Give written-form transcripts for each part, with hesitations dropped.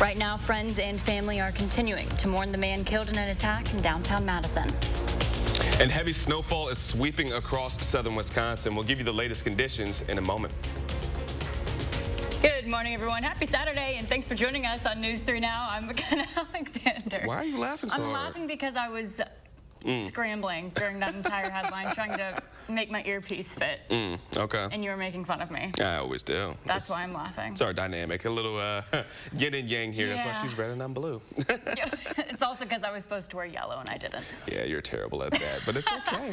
Right now, friends and family are continuing to mourn the man killed in an attack in downtown Madison. And heavy snowfall is sweeping across southern Wisconsin. We'll give you the latest conditions in a moment. Good morning, everyone. Happy Saturday, and thanks for joining us on News 3 Now. I'm McKenna Alexander. Why are you laughing so hard? I'm laughing because I was scrambling during that entire headline, trying to make my earpiece fit. Okay. And you were making fun of me. I always do. That's why I'm laughing. It's our dynamic. A little yin and yang here. Yeah. That's why she's red and I'm blue. It's also because I was supposed to wear yellow and I didn't. Yeah, you're terrible at that, but it's okay.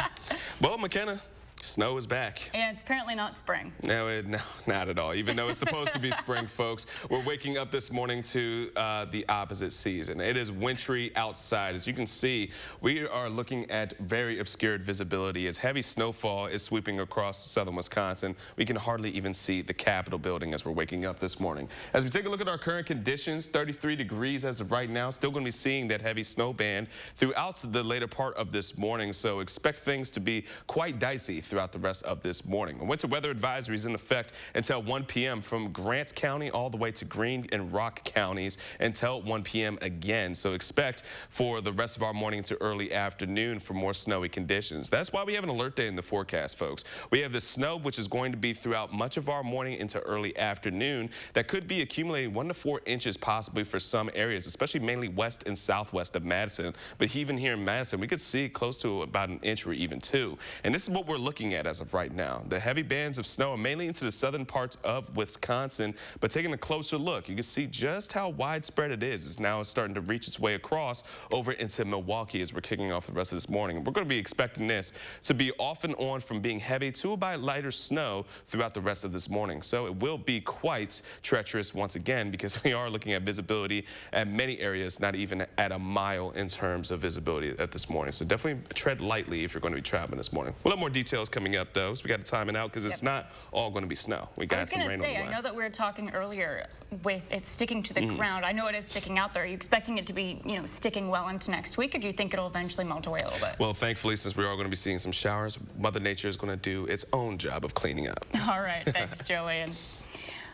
Well, McKenna, snow is back. And it's apparently not spring. No, not at all. Even though it's supposed to be spring, folks, we're waking up this morning to the opposite season. It is wintry outside. As you can see, we are looking at very obscured visibility as heavy snowfall is sweeping across southern Wisconsin. We can hardly even see the Capitol building as we're waking up this morning. As we take a look at our current conditions, 33 degrees as of right now. Still going to be seeing that heavy snow band throughout the later part of this morning, so expect things to be quite dicey throughout the rest of this morning. A winter weather advisory is in effect until 1 p.m. from Grant County all the way to Greene and Rock counties until 1 p.m. again. So expect for the rest of our morning to early afternoon for more snowy conditions. That's why we have an alert day in the forecast, folks. We have the snow, which is going to be throughout much of our morning into early afternoon. That could be accumulating 1 to 4 inches possibly for some areas, especially mainly west and southwest of Madison. But even here in Madison, we could see close to about an inch or even 2. And this is what we're looking at as of right now. The heavy bands of snow are mainly into the southern parts of Wisconsin, but taking a closer look, you can see just how widespread it is. It's now starting to reach its way across over into Milwaukee as we're kicking off the rest of this morning. We're going to be expecting this to be off and on from being heavy to about lighter snow throughout the rest of this morning. So it will be quite treacherous once again because we are looking at visibility at many areas, not even at a mile in terms of visibility at this morning. So definitely tread lightly if you're going to be traveling this morning. We'll have more details coming up though, so we got to time it out because it's not all going to be snow. We got some rain on the way. I know that we were talking earlier with it sticking to the ground. I know it is sticking out there. Are you expecting it to be, sticking well into next week, or do you think it'll eventually melt away a little bit? Well, thankfully, since we are going to be seeing some showers, Mother Nature is going to do its own job of cleaning up. All right, thanks, Joanne.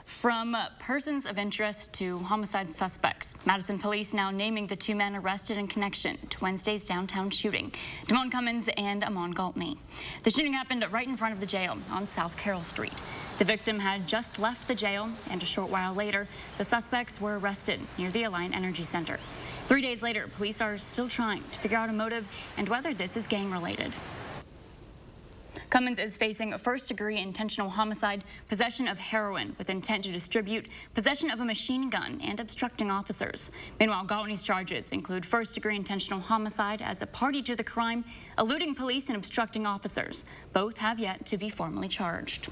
From persons of interest to homicide suspects, Madison police now naming the 2 men arrested in connection to Wednesday's downtown shooting, Damone Cummins and Amon Galtney. The shooting happened right in front of the jail on South Carroll Street. The victim had just left the jail, and a short while later, the suspects were arrested near the Alliant Energy Center. 3 days later, police are still trying to figure out a motive and whether this is gang-related. Cummins is facing a first-degree intentional homicide, possession of heroin with intent to distribute, possession of a machine gun, and obstructing officers. Meanwhile, Galtney's charges include first-degree intentional homicide as a party to the crime, eluding police, and obstructing officers. Both have yet to be formally charged.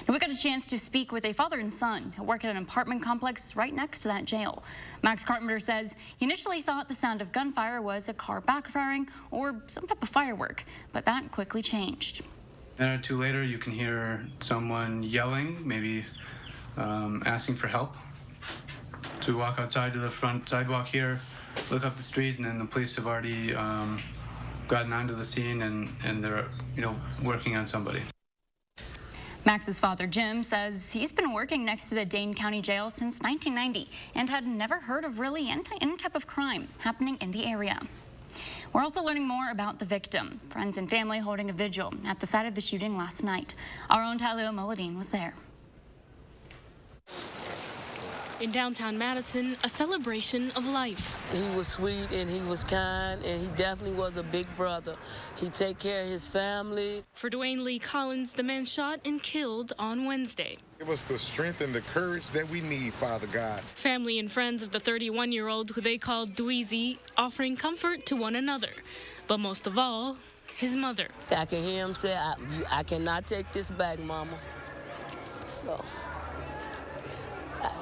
Now, we got a chance to speak with a father and son who work at an apartment complex right next to that jail. Max Carpenter says he initially thought the sound of gunfire was a car backfiring or some type of firework, but that quickly changed. A minute or two later, you can hear someone yelling, maybe asking for help. So we walk outside to the front sidewalk here, look up the street, and then the police have already gotten onto the scene and they're working on somebody. Max's father, Jim, says he's been working next to the Dane County Jail since 1990 and had never heard of really any type of crime happening in the area. We're also learning more about the victim. Friends and family holding a vigil at the site of the shooting last night. Our own Talio Muladeen was there. In downtown Madison, a celebration of life. He was sweet and he was kind and he definitely was a big brother. He take care of his family. For Dwayne Lee Collins, the man shot and killed on Wednesday. Give us the strength and the courage that we need, Father God. Family and friends of the 31-year-old, who they called Dweezy, offering comfort to one another. But most of all, his mother. I can hear him say, I cannot take this back, Mama. So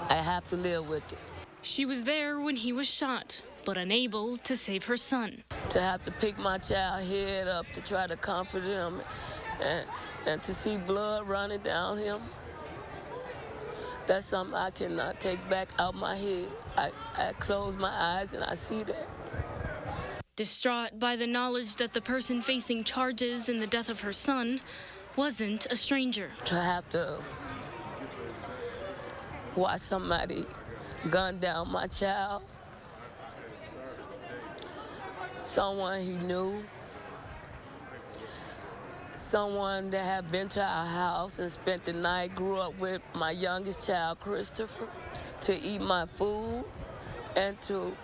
I have to live with it. She was there when he was shot, but unable to save her son. To have to pick my child's head up to try to comfort him and to see blood running down him, that's something I cannot take back out my head. I close my eyes and I see that. Distraught by the knowledge that the person facing charges in the death of her son wasn't a stranger. To have to watch somebody gunned down my child. Someone he knew. Someone that had been to our house and spent the night, grew up with my youngest child, Christopher, to eat my food and to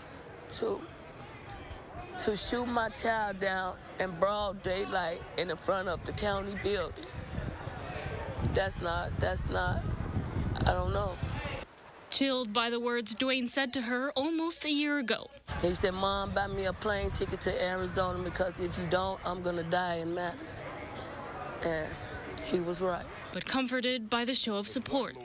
shoot my child down in broad daylight in the front of the county building. That's not, I don't know. Chilled by the words Dwayne said to her almost a year ago. He said, "Mom, buy me a plane ticket to Arizona because if you don't, I'm gonna die in Madison." And he was right. But comforted by the show of support.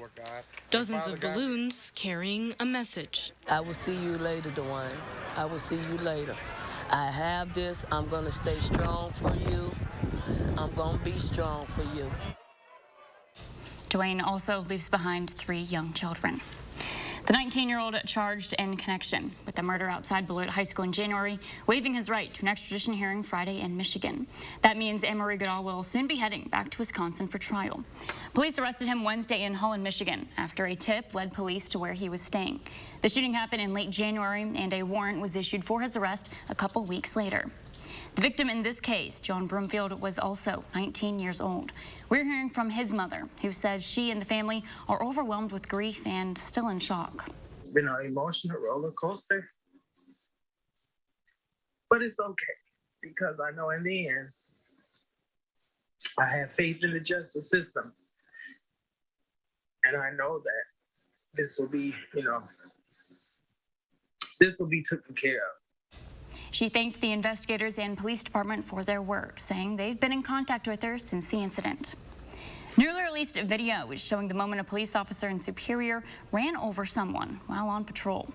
Dozens of balloons carrying a message. I will see you later, Dwayne. I will see you later. I have this. I'm gonna stay strong for you. I'm gonna be strong for you. Dwayne also leaves behind 3 young children. The 19-year-old charged in connection with the murder outside Beloit High School in January, waiving his right to an extradition hearing Friday in Michigan. That means Amory Goodall will soon be heading back to Wisconsin for trial. Police arrested him Wednesday in Holland, Michigan, after a tip led police to where he was staying. The shooting happened in late January, and a warrant was issued for his arrest a couple weeks later. The victim in this case, Joan Broomfield, was also 19 years old. We're hearing from his mother, who says she and the family are overwhelmed with grief and still in shock. It's been an emotional roller coaster, but it's okay because I know in the end, I have faith in the justice system. And I know that this will be, this will be taken care of. She thanked the investigators and police department for their work, saying they've been in contact with her since the incident. Newly released video is showing the moment a police officer in Superior ran over someone while on patrol.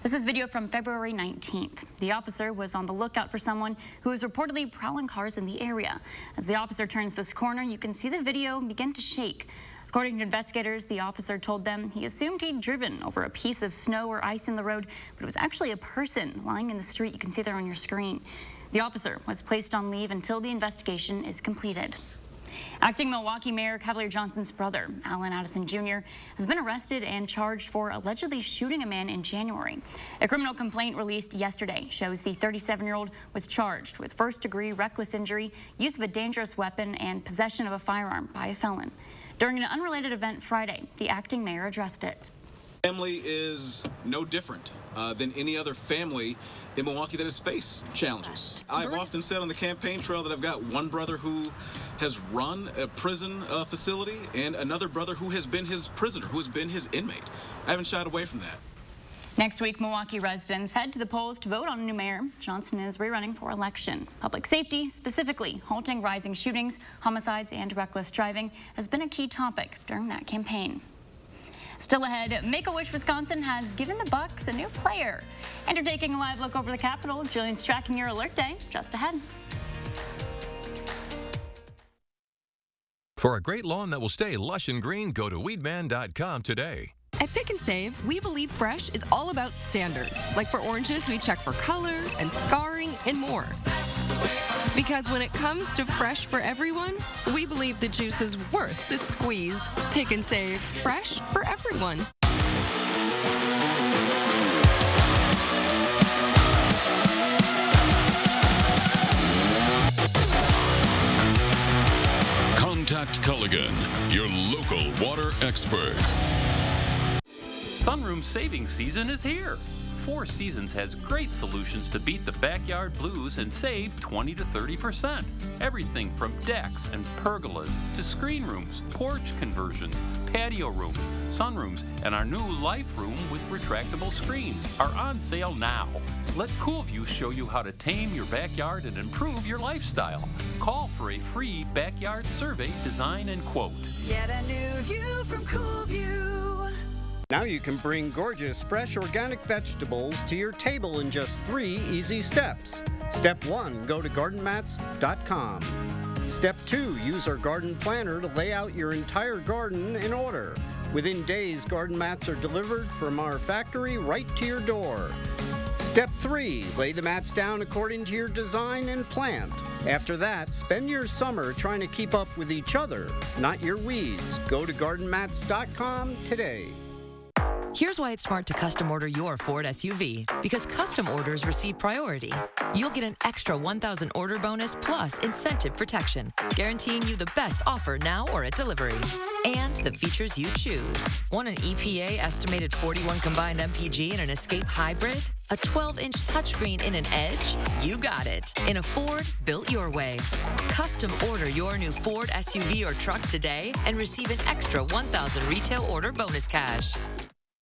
This is video from February 19th. The officer was on the lookout for someone who was reportedly prowling cars in the area. As the officer turns this corner, you can see the video begin to shake. According to investigators, the officer told them he assumed he'd driven over a piece of snow or ice in the road, but it was actually a person lying in the street. You can see there on your screen. The officer was placed on leave until the investigation is completed. Acting Milwaukee Mayor Cavalier Johnson's brother, Alan Madison Jr., has been arrested and charged for allegedly shooting a man in January. A criminal complaint released yesterday shows the 37-year-old was charged with first-degree reckless injury, use of a dangerous weapon, and possession of a firearm by a felon. During an unrelated event Friday, the acting mayor addressed it. Family is no different than any other family in Milwaukee that has faced challenges. I've often said on the campaign trail that I've got one brother who has run a prison facility and another brother who has been his prisoner, who has been his inmate. I haven't shied away from that. Next week, Milwaukee residents head to the polls to vote on a new mayor. Johnson is rerunning for election. Public safety, specifically halting rising shootings, homicides, and reckless driving, has been a key topic during that campaign. Still ahead, Make-A-Wish Wisconsin has given the Bucks a new player. And you're taking a live look over the Capitol. Jillian's tracking your alert day just ahead. For a great lawn that will stay lush and green, go to weedman.com today. At Pick and Save, we believe fresh is all about standards. Like for oranges, we check for color and scarring and more. Because when it comes to fresh for everyone, we believe the juice is worth the squeeze. Pick and Save, fresh for everyone. Contact Culligan, your local water expert. Sunroom saving season is here. Four Seasons has great solutions to beat the backyard blues and save 20 to 30%. Everything from decks and pergolas to screen rooms, porch conversions, patio rooms, sunrooms, and our new life room with retractable screens are on sale now. Let CoolView show you how to tame your backyard and improve your lifestyle. Call for a free backyard survey, design, and quote. Get a new view from CoolView. Now you can bring gorgeous, fresh, organic vegetables to your table in just 3 easy steps. Step 1, go to gardenmats.com. Step 2, use our garden planner to lay out your entire garden in order. Within days, garden mats are delivered from our factory right to your door. Step 3, lay the mats down according to your design and plant. After that, spend your summer trying to keep up with each other, not your weeds. Go to gardenmats.com today. Here's why it's smart to custom order your Ford SUV, because custom orders receive priority. You'll get an extra 1,000 order bonus plus incentive protection, guaranteeing you the best offer now or at delivery. And the features you choose. Want an EPA estimated 41 combined MPG in an Escape Hybrid? A 12-inch touchscreen in an Edge? You got it. In a Ford built your way. Custom order your new Ford SUV or truck today and receive an extra 1,000 retail order bonus cash.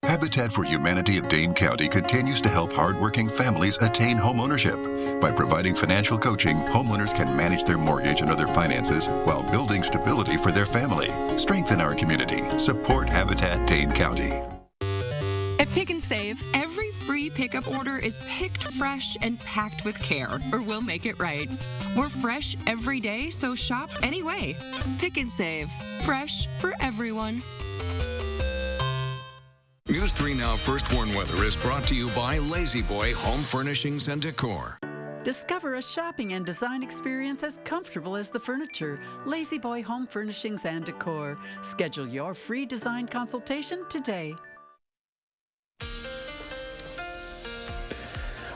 Habitat for Humanity of Dane County continues to help hardworking families attain homeownership. By providing financial coaching, homeowners can manage their mortgage and other finances while building stability for their family. Strengthen our community. Support Habitat Dane County. At Pick and Save, every free pickup order is picked fresh and packed with care, or we'll make it right. We're fresh every day, so shop anyway. Pick and Save. Fresh for everyone. News 3 Now First Warn Weather is brought to you by Lazy Boy Home Furnishings and Decor. Discover a shopping and design experience as comfortable as the furniture. Lazy Boy Home Furnishings and Decor. Schedule your free design consultation today.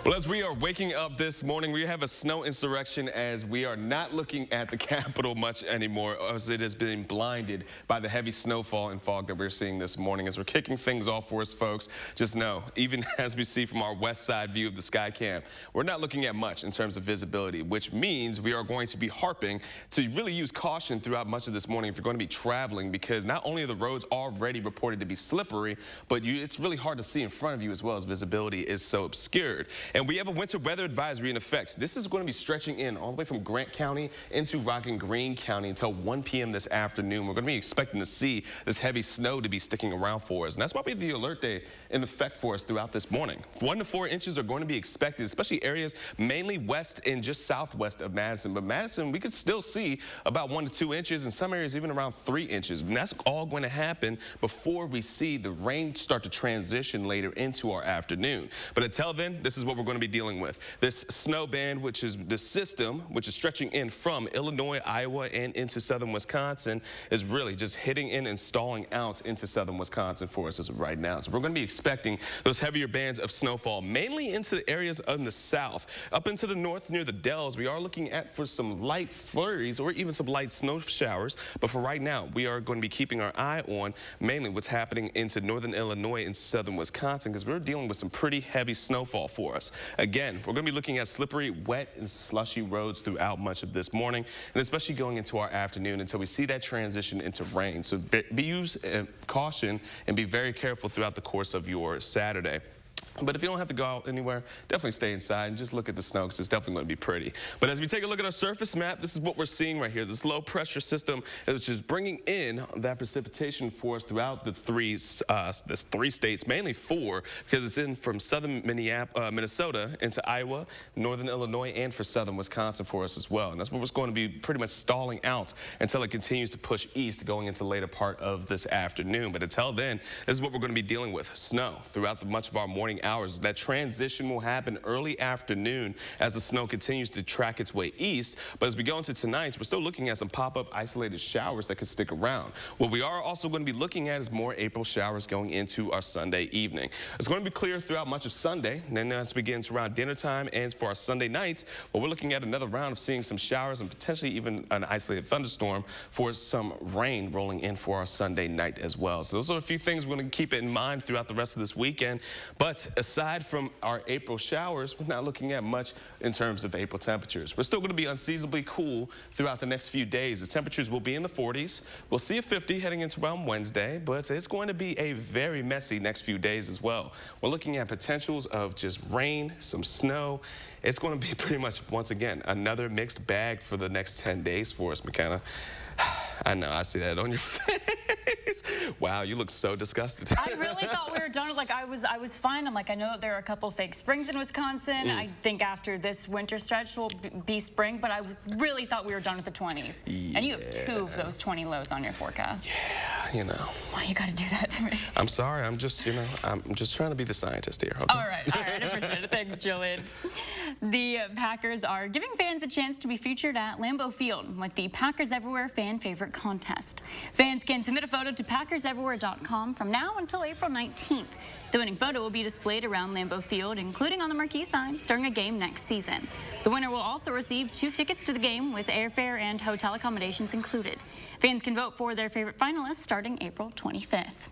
Well, as we are waking up this morning, we have a snow insurrection as we are not looking at the Capitol much anymore, as it has been blinded by the heavy snowfall and fog that we're seeing this morning. As we're kicking things off for us, folks, just know, even as we see from our west side view of the sky cam, we're not looking at much in terms of visibility, which means we are going to be harping to really use caution throughout much of this morning if you're going to be traveling, because not only are the roads already reported to be slippery, but it's really hard to see in front of you as well, as visibility is so obscured. And we have a winter weather advisory in effect. This is going to be stretching in all the way from Grant County into Rock and Greene County until 1 p.m. this afternoon. We're going to be expecting to see this heavy snow to be sticking around for us. And that's why we have the alert day in effect for us throughout this morning. 1 to 4 inches are going to be expected, especially areas mainly west and just southwest of Madison. But Madison, we could still see about 1 to 2 inches, in some areas even around 3 inches. And that's all going to happen before we see the rain start to transition later into our afternoon. But until then, this is what we're going to be dealing with. This snow band, which is the system, which is stretching in from Illinois, Iowa, and into southern Wisconsin, is really just hitting in and stalling out into southern Wisconsin for us as of right now. So we're going to be expecting those heavier bands of snowfall, mainly into the areas in the south. Up into the north near the Dells, we are looking at for some light flurries or even some light snow showers. But for right now, we are going to be keeping our eye on mainly what's happening into northern Illinois and southern Wisconsin, because we're dealing with some pretty heavy snowfall for us. Again, we're going to be looking at slippery, wet, and slushy roads throughout much of this morning, and especially going into our afternoon until we see that transition into rain. So use caution and be very careful throughout the course of your Saturday. But if you don't have to go out anywhere, definitely stay inside and just look at the snow, because it's definitely going to be pretty. But as we take a look at our surface map, this is what we're seeing right here. This low pressure system is just bringing in that precipitation for us throughout the three states, mainly 4, because it's in from southern Minnesota into Iowa, northern Illinois, and for southern Wisconsin for us as well. And that's what's going to be pretty much stalling out until it continues to push east going into the later part of this afternoon. But until then, this is what we're going to be dealing with. Snow throughout much of our morning hours. That transition will happen early afternoon as the snow continues to track its way east. But as we go into tonight, we're still looking at some pop-up isolated showers that could stick around. What we are also going to be looking at is more April showers going into our Sunday evening. It's going to be clear throughout much of Sunday. And then as we get into around dinner time and for our Sunday nights, well, we're looking at another round of seeing some showers and potentially even an isolated thunderstorm for some rain rolling in for our Sunday night as well. So those are a few things we're going to keep in mind throughout the rest of this weekend. But aside from our April showers, we're not looking at much in terms of April temperatures. We're still going to be unseasonably cool throughout the next few days. The temperatures will be in the 40s. We'll see a 50 heading into around Wednesday, but it's going to be a very messy next few days as well. We're looking at potentials of just rain, some snow. It's going to be pretty much, once again, another mixed bag for the next 10 days for us, McKenna. I know, I see that on your face. Wow, you look so disgusted. I really thought we were done. Like, I was fine. I'm like, I know that there are a couple fake springs in Wisconsin. I think after this winter stretch will be spring, but I really thought we were done with the 20s. Yeah. And you have 2 of those 20 lows on your forecast. Yeah, you know. Why you got to do that to me? I'm sorry. I'm just, I'm just trying to be the scientist here. Okay? All right, I appreciate promotion. Thanks, Jillian. The Packers are giving fans a chance to be featured at Lambeau Field with the Packers Everywhere Fan Favorite Contest. Fans can submit a photo to packerseverywhere.com from now until April 19th. The winning photo will be displayed around Lambeau Field, including on the marquee signs during a game next season. The winner will also receive 2 tickets to the game with airfare and hotel accommodations included. Fans can vote for their favorite finalists starting April 25th.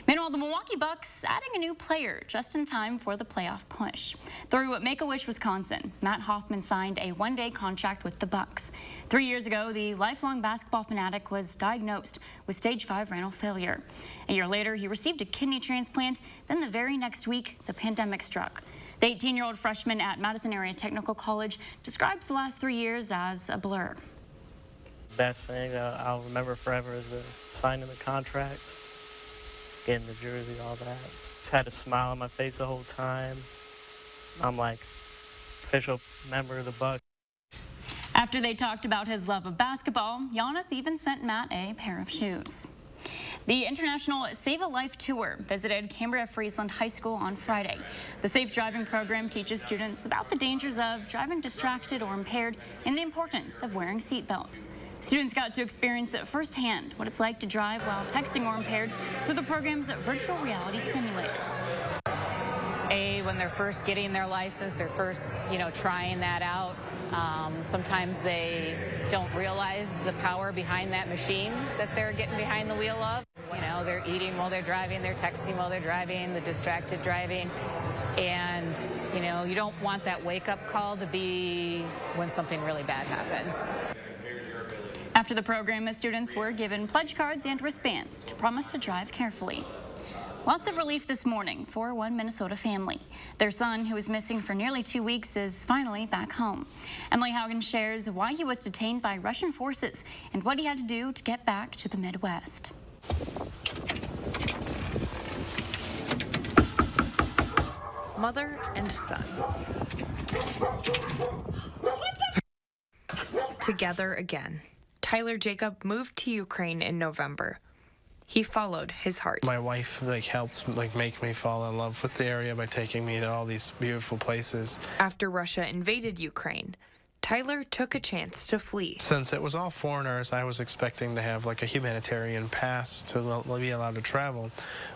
Meanwhile, the Milwaukee Bucks adding a new player just in time for the playoff push. Through Make-A-Wish, Wisconsin, Matt Hoffman signed a 1-day contract with the Bucks. 3 years ago, the lifelong basketball fanatic was diagnosed with stage 5 renal failure. A year later, he received a kidney transplant. Then the very next week, the pandemic struck. The 18-year-old freshman at Madison Area Technical College describes the last 3 years as a blur. Best thing I'll remember forever is the signing the contract, getting the jersey, all that. Just had a smile on my face the whole time. I'm like official member of the Bucks. After they talked about his love of basketball, Giannis even sent Matt a pair of shoes. The International Save a Life Tour visited Cambria-Friesland High School on Friday. The safe driving program teaches students about the dangers of driving distracted or impaired and the importance of wearing seatbelts. Students got to experience it firsthand what it's like to drive while texting or impaired through the program's virtual reality simulators. When they're first getting their license, they're first, trying that out. Sometimes they don't realize the power behind that machine that they're getting behind the wheel of. They're eating while they're driving, they're texting while they're driving, the distracted driving. And, you don't want that wake-up call to be when something really bad happens. After the program, students were given pledge cards and wristbands to promise to drive carefully. Lots of relief this morning for one Minnesota family. Their son, who was missing for nearly 2 weeks, is finally back home. Emily Haugen shares why he was detained by Russian forces and what he had to do to get back to the Midwest. Mother and son. Together again. Tyler Jacob moved to Ukraine in November. He followed his heart. My wife helped make me fall in love with the area by taking me to all these beautiful places. After Russia invaded Ukraine, Tyler took a chance to flee. Since it was all foreigners, I was expecting to have a humanitarian pass to be allowed to travel,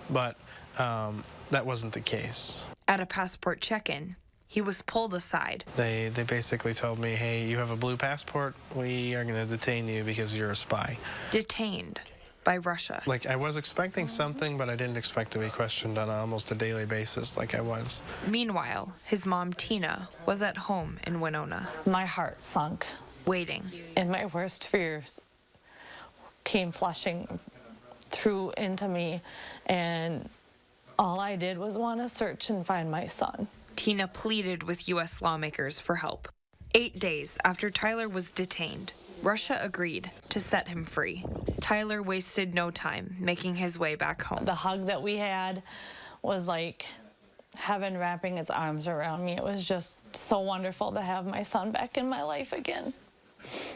but that wasn't the case. At a passport check-in, he was pulled aside. They basically told me, hey, you have a blue passport, we are going to detain you because you're a spy. Detained by Russia. I was expecting something, but I didn't expect to be questioned on almost a daily basis like I was. Meanwhile, his mom, Tina, was at home in Winona. My heart sunk. Waiting. And my worst fears came flushing through into me, and all I did was want to search and find my son. Tina pleaded with U.S. lawmakers for help. 8 days after Tyler was detained, Russia agreed to set him free. Tyler wasted no time making his way back home. The hug that we had was like heaven wrapping its arms around me. It was just so wonderful to have my son back in my life again.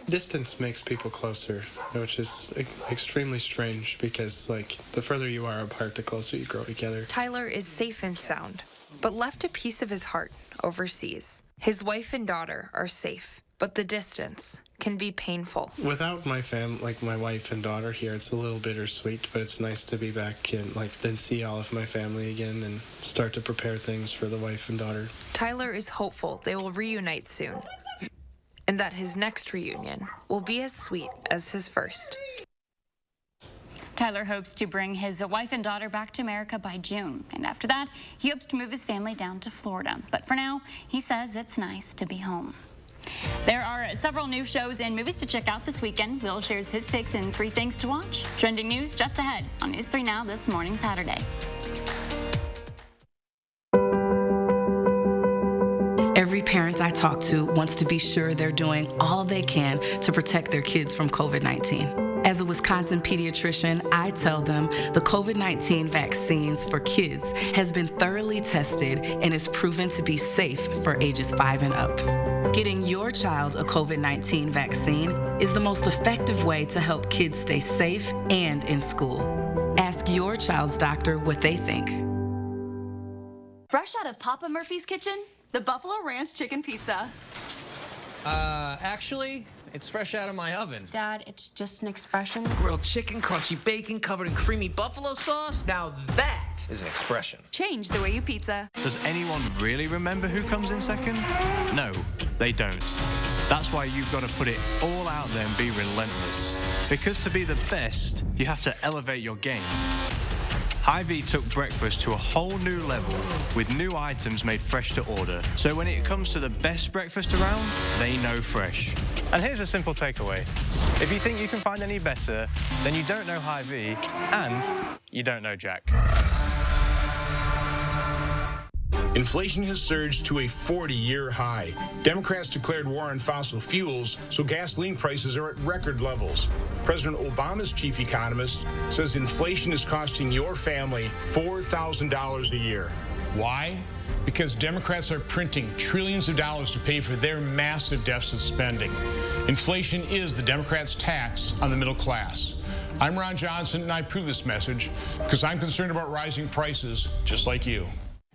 Distance makes people closer, which is extremely strange because, the further you are apart, the closer you grow together. Tyler is safe and sound, but left a piece of his heart overseas. His wife and daughter are safe, but the distance can be painful. Without my my wife and daughter here, it's a little bittersweet, but it's nice to be back and then see all of my family again and start to prepare things for the wife and daughter. Tyler is hopeful they will reunite soon, and that his next reunion will be as sweet as his first. Tyler hopes to bring his wife and daughter back to America by June, and after that, he hopes to move his family down to Florida. But for now, he says it's nice to be home. There are several new shows and movies to check out this weekend. Will shares his picks and 3 things to watch. Trending news just ahead on News 3 Now this morning, Saturday. Every parent I talk to wants to be sure they're doing all they can to protect their kids from COVID-19. As a Wisconsin pediatrician, I tell them the COVID-19 vaccines for kids has been thoroughly tested and is proven to be safe for ages 5 and up. Getting your child a COVID-19 vaccine is the most effective way to help kids stay safe and in school. Ask your child's doctor what they think. Fresh out of Papa Murphy's kitchen, the Buffalo Ranch Chicken Pizza. Actually, it's fresh out of my oven. Dad, it's just an expression. Grilled chicken, crunchy bacon, covered in creamy buffalo sauce. Now that is an expression. Change the way you pizza. Does anyone really remember who comes in second? No, they don't. That's why you've got to put it all out there and be relentless. Because to be the best, you have to elevate your game. Hy-Vee took breakfast to a whole new level with new items made fresh to order. So when it comes to the best breakfast around, they know fresh. And here's a simple takeaway. If you think you can find any better, then you don't know Hy-Vee and you don't know Jack. Inflation has surged to a 40-year high. Democrats declared war on fossil fuels, so gasoline prices are at record levels. President Obama's chief economist says inflation is costing your family $4,000 a year. Why? Because Democrats are printing trillions of dollars to pay for their massive deficit spending. Inflation is the Democrats' tax on the middle class. I'm Ron Johnson, and I approve this message because I'm concerned about rising prices just like you.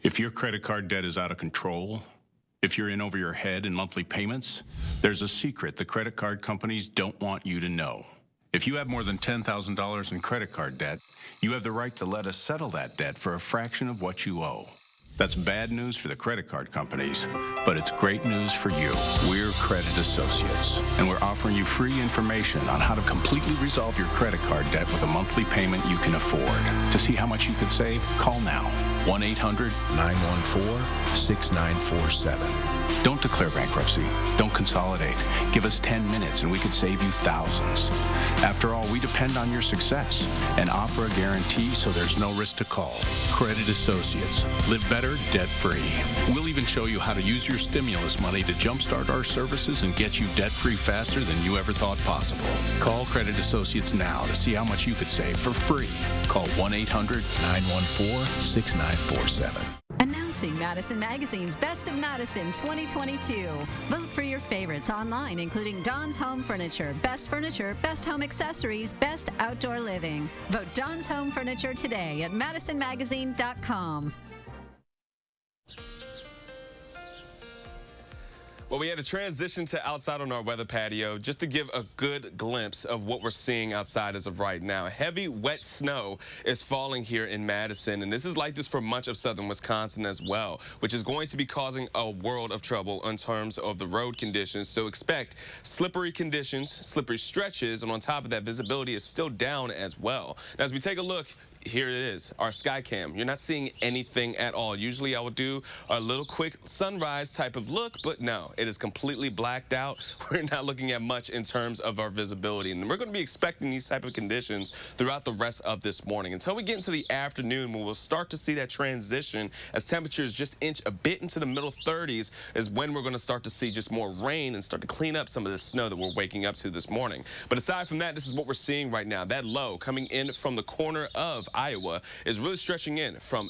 If your credit card debt is out of control, if you're in over your head in monthly payments, there's a secret the credit card companies don't want you to know. If you have more than $10,000 in credit card debt, you have the right to let us settle that debt for a fraction of what you owe. That's bad news for the credit card companies, but it's great news for you. We're Credit Associates, and we're offering you free information on how to completely resolve your credit card debt with a monthly payment you can afford. To see how much you could save, call now. 1-800-914-6947. Don't declare bankruptcy. Don't consolidate. Give us 10 minutes and we could save you thousands. After all, we depend on your success and offer a guarantee so there's no risk to call. Credit Associates. Live better, debt-free. We'll even show you how to use your stimulus money to jumpstart our services and get you debt-free faster than you ever thought possible. Call Credit Associates now to see how much you could save for free. Call 1-800-914-6947. Announcing Madison Magazine's Best of Madison 2022. Vote for your favorites online, including Don's Home Furniture, Best Home Accessories, Best Outdoor Living. Vote Don's Home Furniture today at madisonmagazine.com. Well, we had to transition to outside on our weather patio just to give a good glimpse of what we're seeing outside as of right now. Heavy, wet snow is falling here in Madison, and this is like this for much of southern Wisconsin as well, which is going to be causing a world of trouble in terms of the road conditions. So expect slippery conditions, slippery stretches, and on top of that, visibility is still down as well. Now, as we take a look, here it is, our sky cam. You're not seeing anything at all. Usually I would do a little quick sunrise type of look, but no, it is completely blacked out. We're not looking at much in terms of our visibility, and we're going to be expecting these type of conditions throughout the rest of this morning until we get into the afternoon, when we'll start to see that transition as temperatures just inch a bit into the middle 30s is when we're going to start to see just more rain and start to clean up some of the snow that we're waking up to this morning. But aside from that, this is what we're seeing right now. That low coming in from the corner of Iowa is really stretching in from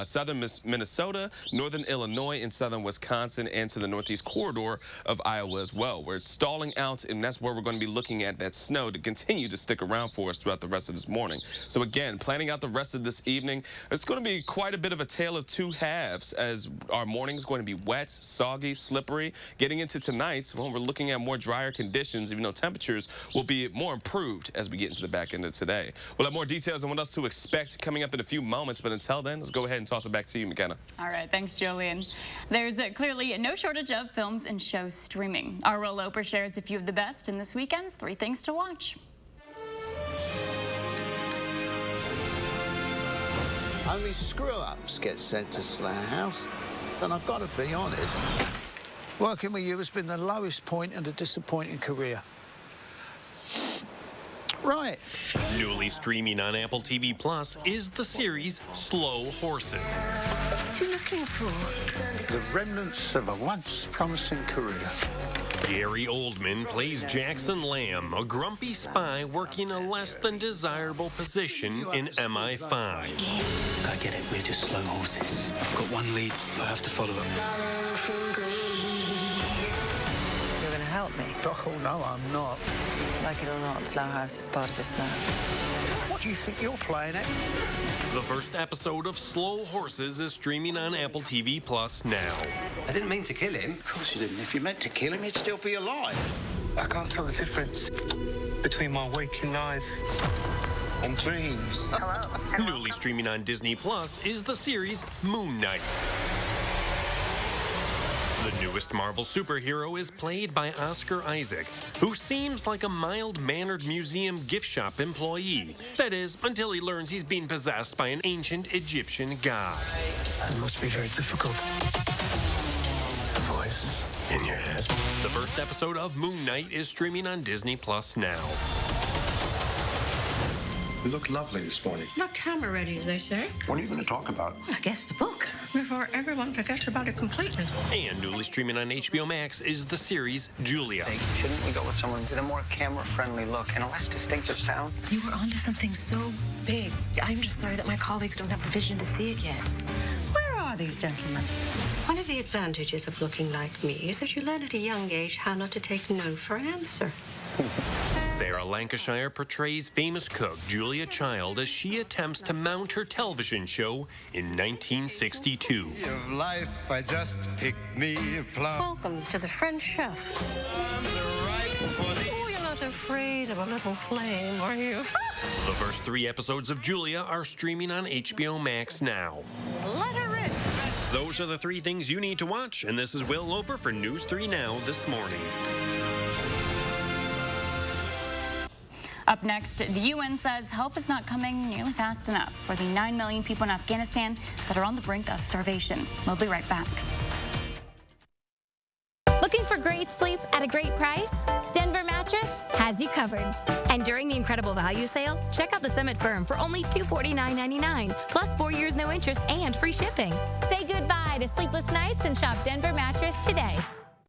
southern Minnesota, northern Illinois, and southern Wisconsin, and to the northeast corridor of Iowa as well, where it's stalling out, and that's where we're going to be looking at that snow to continue to stick around for us throughout the rest of this morning. So again, planning out the rest of this evening, it's going to be quite a bit of a tale of two halves, as our morning is going to be wet, soggy, slippery. Getting into tonight, well, we're looking at more drier conditions, even though temperatures will be more improved as we get into the back end of today. We'll have more details on what else to expect coming up in a few moments, but until then, let's go ahead and toss it back to you, McKenna. All right, thanks, Julian. There's clearly no shortage of films and shows streaming. Our Will Loper shares a few of the best in this weekend's 3 Things to Watch. Only screw-ups get sent to Slayer House, and I've got to be honest, working with you has been the lowest point in a disappointing career. Right. Newly streaming on Apple TV Plus is the series Slow Horses. What are you looking for? The remnants of a once promising career. Gary Oldman plays Jackson Lamb, a grumpy spy working a less than desirable position in MI5. I get it, we're just slow horses. I've got one lead, I have to follow them. You're gonna help me? Oh, no, I'm not. Like it or not, Slough House is part of this now. What do you think you're playing at? The first episode of Slow Horses is streaming on Apple TV Plus now. I didn't mean to kill him. Of course you didn't. If you meant to kill him, he'd still be alive. I can't tell the difference between my waking life and dreams. Newly streaming on Disney Plus is the series Moon Knight. The newest Marvel superhero is played by Oscar Isaac, who seems like a mild-mannered museum gift shop employee. That is, until he learns he's being possessed by an ancient Egyptian god. It must be very difficult. The voice in your head. The first episode of Moon Knight is streaming on Disney Plus now. You look lovely this morning. Not camera ready, as they say. What are you going to talk about? I guess the book, before everyone forgets about it completely. And newly streaming on HBO Max is the series Julia. Shouldn't we go with someone with a more camera-friendly look and a less distinctive sound? You were onto something so big. I'm just sorry that my colleagues don't have the vision to see it yet. Where are these gentlemen? One of the advantages of looking like me is that you learn at a young age how not to take no for an answer. Sarah Lancashire portrays famous cook Julia Child as she attempts to mount her television show in 1962. Of life, I just picked me a plum. Welcome to the French chef. Oh, you're not afraid of a little flame, are you? The first 3 episodes of Julia are streaming on HBO Max now. Let her in. Those are the 3 things you need to watch, and this is Will Loper for News 3 Now this morning. Up next, the UN says help is not coming nearly fast enough for the 9 million people in Afghanistan that are on the brink of starvation. We'll be right back. Looking for great sleep at a great price? Denver Mattress has you covered. And during the incredible value sale, check out the Summit Firm for only $249.99, plus 4 years no interest and free shipping. Say goodbye to sleepless nights and shop Denver Mattress today.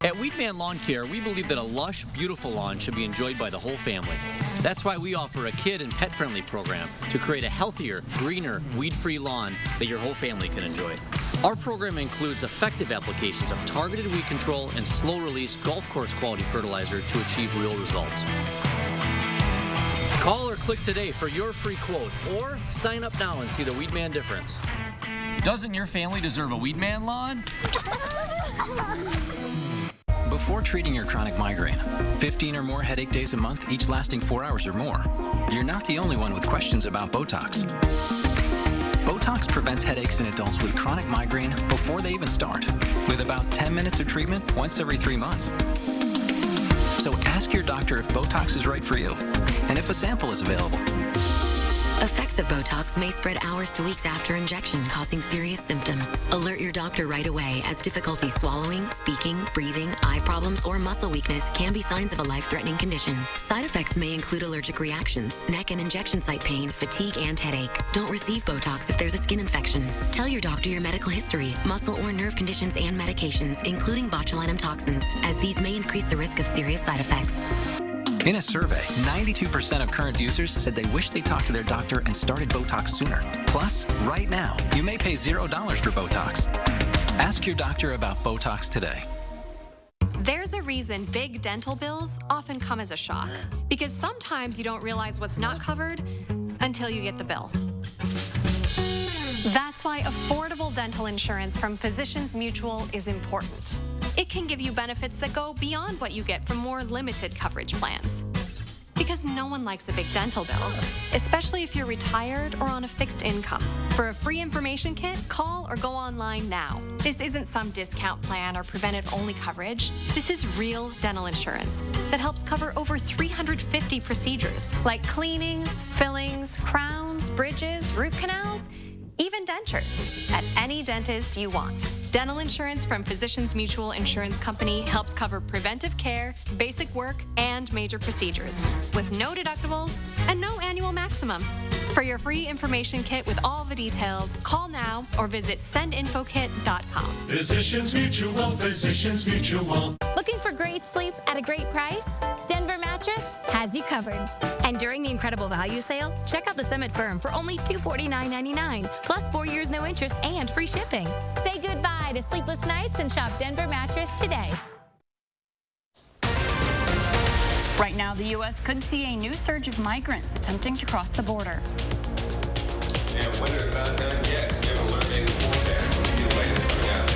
At Weedman Lawn Care, we believe that a lush, beautiful lawn should be enjoyed by the whole family. That's why we offer a kid and pet-friendly program to create a healthier, greener, weed-free lawn that your whole family can enjoy. Our program includes effective applications of targeted weed control and slow-release golf course quality fertilizer to achieve real results. Call or click today for your free quote, or sign up now and see the Weedman difference. Doesn't your family deserve a Weedman lawn? Before treating your chronic migraine, 15 or more headache days a month, each lasting 4 hours or more, you're not the only one with questions about Botox. Botox prevents headaches in adults with chronic migraine before they even start, with about 10 minutes of treatment once every 3 months. So ask your doctor if Botox is right for you, and if a sample is available. Effects of Botox may spread hours to weeks after injection, causing serious symptoms. Alert your doctor right away, as difficulty swallowing, speaking, breathing, eye problems, or muscle weakness can be signs of a life-threatening condition. Side effects may include allergic reactions, neck and injection site pain, fatigue, and headache. Don't receive Botox if there's a skin infection. Tell your doctor your medical history, muscle or nerve conditions, and medications, including botulinum toxins, as these may increase the risk of serious side effects. In a survey, 92% of current users said they wish they talked to their doctor and started Botox sooner. Plus, right now, you may pay $0 for Botox. Ask your doctor about Botox today. There's a reason big dental bills often come as a shock, because sometimes you don't realize what's not covered until you get the bill. That's why affordable dental insurance from Physicians Mutual is important. It can give you benefits that go beyond what you get from more limited coverage plans. Because no one likes a big dental bill, especially if you're retired or on a fixed income. For a free information kit, call or go online now. This isn't some discount plan or preventive-only coverage. This is real dental insurance that helps cover over 350 procedures, like cleanings, fillings, crowns, bridges, root canals, even dentures, at any dentist you want. Dental insurance from Physicians Mutual Insurance Company helps cover preventive care, basic work, and major procedures, with no deductibles and no annual maximum. For your free information kit with all the details, call now or visit sendinfokit.com. Physicians Mutual, Physicians Mutual. Looking for great sleep at a great price? Denver Mattress has you covered. And during the incredible value sale, check out the Summit Firm for only $249.99, plus 4 years no interest and free shipping. Say goodbye to sleepless nights and shop Denver Mattress today. Right now, the U.S. could see a new surge of migrants attempting to cross the border. And weather is not done yet. So you have an alert in the forecast. We'll give you the latest coming up.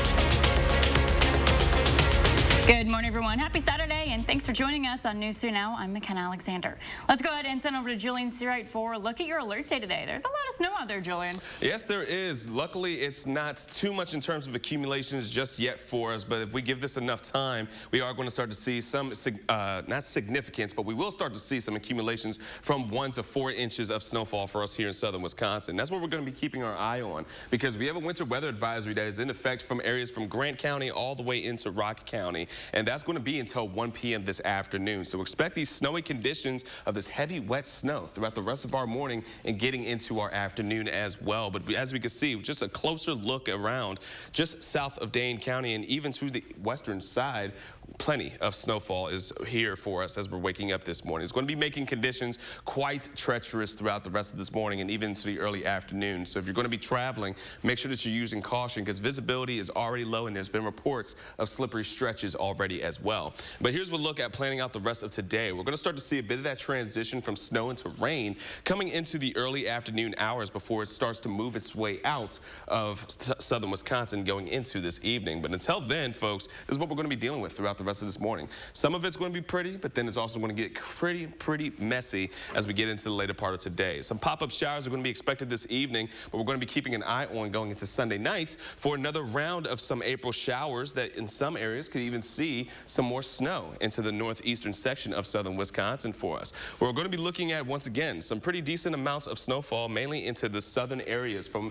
Good morning, everyone. Happy Saturday, and thanks for joining us on News 3 Now. I'm McKenna Alexander. Let's go ahead and send over to Julian Seawright for a look at your alert day today. There's a lot of snow out there, Julian. Yes, there is. Luckily, it's not too much in terms of accumulations just yet for us, but if we give this enough time, we are going to start to see some, not significance, but we will start to see some accumulations from 1 to 4 inches of snowfall for us here in southern Wisconsin. That's what we're going to be keeping our eye on because we have a winter weather advisory that is in effect from areas from Grant County all the way into Rock County. And that's going to be until 1 p.m. this afternoon. So expect these snowy conditions of this heavy, wet snow throughout the rest of our morning and getting into our afternoon as well. But as we can see, just a closer look around just south of Dane County and even to the western side, plenty of snowfall is here for us as we're waking up this morning. It's going to be making conditions quite treacherous throughout the rest of this morning and even into the early afternoon. So if you're going to be traveling, make sure that you're using caution because visibility is already low and there's been reports of slippery stretches already as well. But here's a look at planning out the rest of today. We're going to start to see a bit of that transition from snow into rain coming into the early afternoon hours before it starts to move its way out of southern Wisconsin going into this evening. But until then, folks, this is what we're going to be dealing with throughout the rest of this morning. Some of it's going to be pretty, but then it's also going to get pretty messy as we get into the later part of today. Some pop-up showers are going to be expected this evening, but we're going to be keeping an eye on going into Sunday night for another round of some April showers that in some areas could even see some more snow into the northeastern section of southern Wisconsin for us. We're going to be looking at, once again, some pretty decent amounts of snowfall, mainly into the southern areas from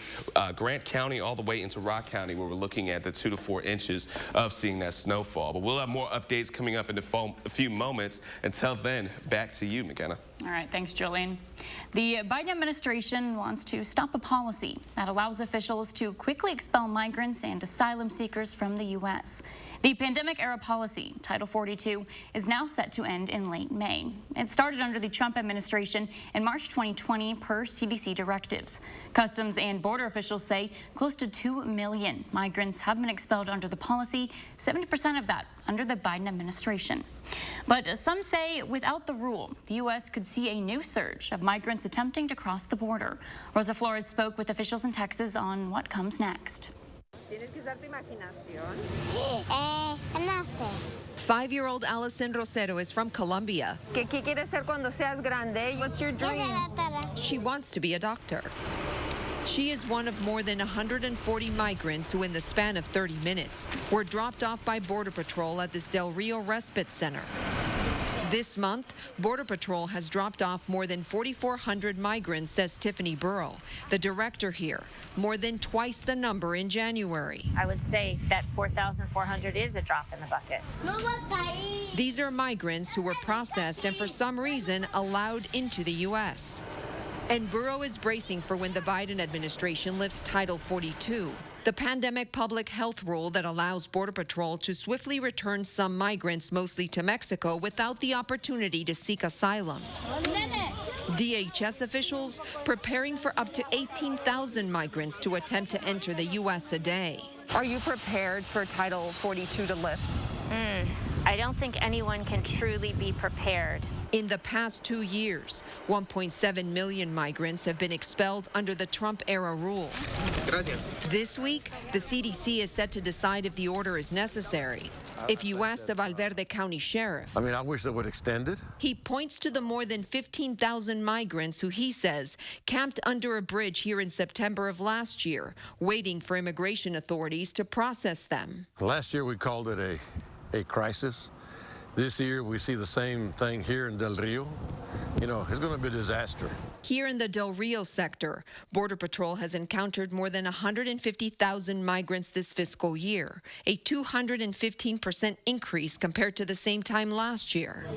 Grant County all the way into Rock County, where we're looking at the 2 to 4 inches of seeing that snowfall. But we'll have more updates coming up in a few moments. Until then, back to you, McKenna. All right, thanks, Julian. The Biden administration wants to stop a policy that allows officials to quickly expel migrants and asylum seekers from the U.S. The pandemic-era policy, Title 42, is now set to end in late May. It started under the Trump administration in March 2020 per CDC directives. Customs and Border officials say close to 2 million migrants have been expelled under the policy, 70% of that under the Biden administration. But some say without the rule, the U.S. could see a new surge of migrants attempting to cross the border. Rosa Flores spoke with officials in Texas on what comes next. 5-year-old Allison Rosero is from Colombia. ¿Qué quieres ser cuando seas grande? What's your dream? She wants to be a doctor. She is one of more than 140 migrants who, in the span of 30 minutes, were dropped off by Border Patrol at this Del Rio Respite Center. This month, Border Patrol has dropped off more than 4,400 migrants, says Tiffany Burrell, the director here, more than twice the number in January. I would say that 4,400 is a drop in the bucket. These are migrants who were processed and for some reason allowed into the U.S. And Burrow is bracing for when the Biden administration lifts Title 42, the pandemic public health rule that allows Border Patrol to swiftly return some migrants, mostly to Mexico, without the opportunity to seek asylum. DHS officials preparing for up to 18,000 migrants to attempt to enter the U.S. a day. Are you prepared for Title 42 to lift? I don't think anyone can truly be prepared. In the past 2 years, 1.7 million migrants have been expelled under the Trump-era rule. Gracias. This week, the CDC is set to decide if the order is necessary. If you ask the Valverde County Sheriff, I wish they would extend it. He points to the more than 15,000 migrants who he says camped under a bridge here in September of last year, waiting for immigration authorities to process them. Last year we called it a crisis. This year we see the same thing here in Del Rio. It's going to be a disaster. Here in the Del Rio sector, Border Patrol has encountered more than 150,000 migrants this fiscal year, a 215% increase compared to the same time last year.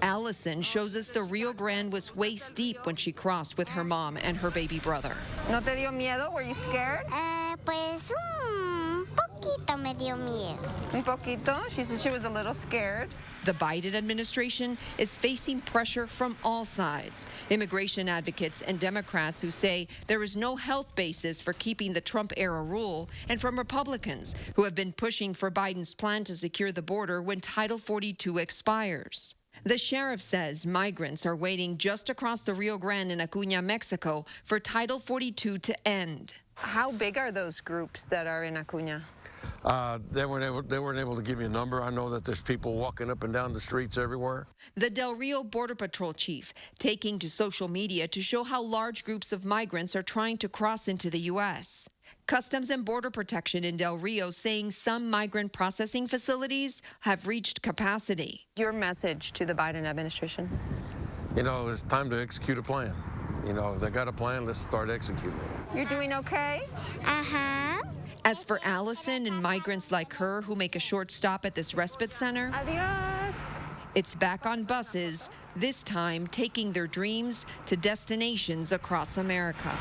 Allison shows us the Rio Grande was waist deep when she crossed with her mom and her baby brother. ¿No te dio miedo? Were you scared? poquito me dio miedo. Un poquito. She said she was a little scared. The Biden administration is facing pressure from all sides. Immigration advocates and Democrats who say there is no health basis for keeping the Trump-era rule, and from Republicans who have been pushing for Biden's plan to secure the border when Title 42 expires. The sheriff says migrants are waiting just across the Rio Grande in Acuña, Mexico, for Title 42 to end. How big are those groups that are in Acuña? They weren't able to give me a number. I know that there's people walking up and down the streets everywhere. The Del Rio Border Patrol chief taking to social media to show how large groups of migrants are trying to cross into the U.S. Customs and Border Protection in Del Rio saying some migrant processing facilities have reached capacity. Your message to the Biden administration? You know, it's time to execute a plan. You know, if they got a plan, let's start executing it. You're doing okay? Uh-huh. As for Allison and migrants like her who make a short stop at this respite center, Adios. It's back on buses, this time taking their dreams to destinations across America.